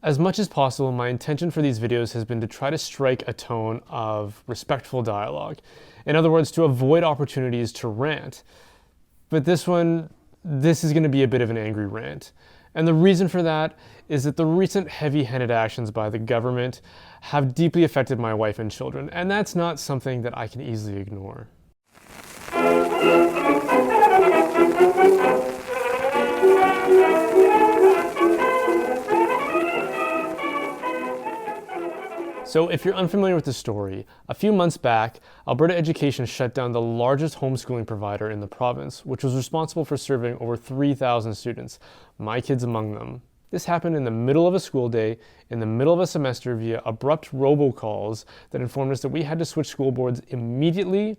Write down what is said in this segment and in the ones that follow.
As much as possible, my intention for these videos has been to try to strike a tone of respectful dialogue. In other words, to avoid opportunities to rant. But this is going to be a bit of an angry rant. And the reason for that is that the recent heavy-handed actions by the government have deeply affected my wife and children, and that's not something that I can easily ignore. So if you're unfamiliar with the story, a few months back, Alberta Education shut down the largest homeschooling provider in the province, which was responsible for serving over 3,000 students, my kids among them. This happened in the middle of a school day, in the middle of a semester via abrupt robocalls that informed us that we had to switch school boards immediately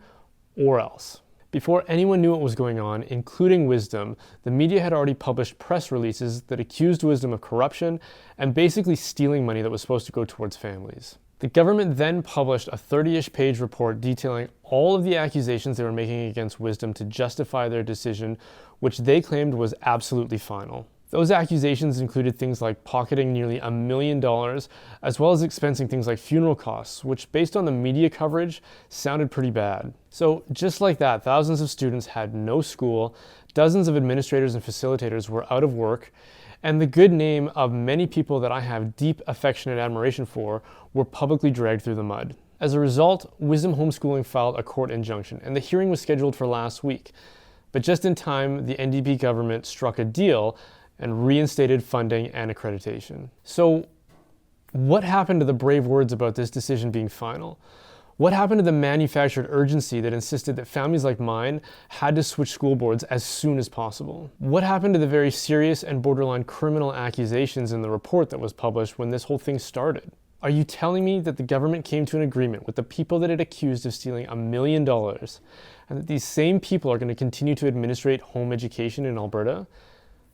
or else. Before anyone knew what was going on, including Wisdom, the media had already published press releases that accused Wisdom of corruption and basically stealing money that was supposed to go towards families. The government then published a 30-ish page report detailing all of the accusations they were making against Wisdom to justify their decision, which they claimed was absolutely final. Those accusations included things like pocketing nearly $1 million, as well as expensing things like funeral costs, which based on the media coverage sounded pretty bad. So just like that, thousands of students had no school, dozens of administrators and facilitators were out of work, and the good name of many people that I have deep affectionate admiration for were publicly dragged through the mud. As a result, Wisdom Homeschooling filed a court injunction, and the hearing was scheduled for last week. But just in time, the NDP government struck a deal and reinstated funding and accreditation. So what happened to the brave words about this decision being final? What happened to the manufactured urgency that insisted that families like mine had to switch school boards as soon as possible? What happened to the very serious and borderline criminal accusations in the report that was published when this whole thing started? Are you telling me that the government came to an agreement with the people that it accused of stealing $1 million, and that these same people are going to continue to administrate home education in Alberta?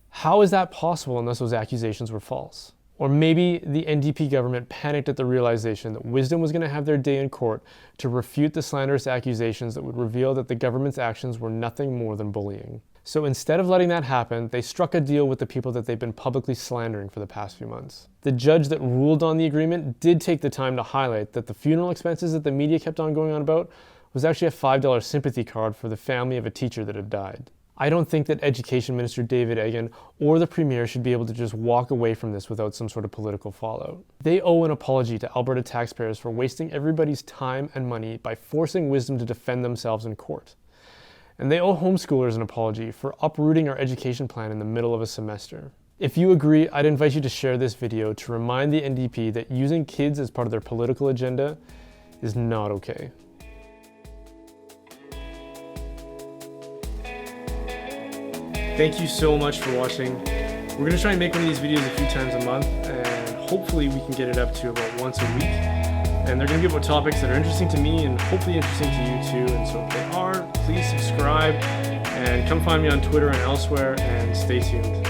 How is that possible unless those accusations were false? Or maybe the NDP government panicked at the realization that Wisdom was going to have their day in court to refute the slanderous accusations that would reveal that the government's actions were nothing more than bullying. So instead of letting that happen, they struck a deal with the people that they've been publicly slandering for the past few months. The judge that ruled on the agreement did take the time to highlight that the funeral expenses that the media kept on going on about was actually a $5 sympathy card for the family of a teacher that had died. I don't think that Education Minister David Eggen or the Premier should be able to just walk away from this without some sort of political fallout. They owe an apology to Alberta taxpayers for wasting everybody's time and money by forcing Wisdom to defend themselves in court. And they owe homeschoolers an apology for uprooting our education plan in the middle of a semester. If you agree, I'd invite you to share this video to remind the NDP that using kids as part of their political agenda is not okay. Thank you so much for watching. We're going to try and make one of these videos a few times a month, and hopefully we can get it up to about once a week. And they're going to be about topics that are interesting to me and hopefully interesting to you too. And so if they are, please subscribe and come find me on Twitter and elsewhere, and stay tuned.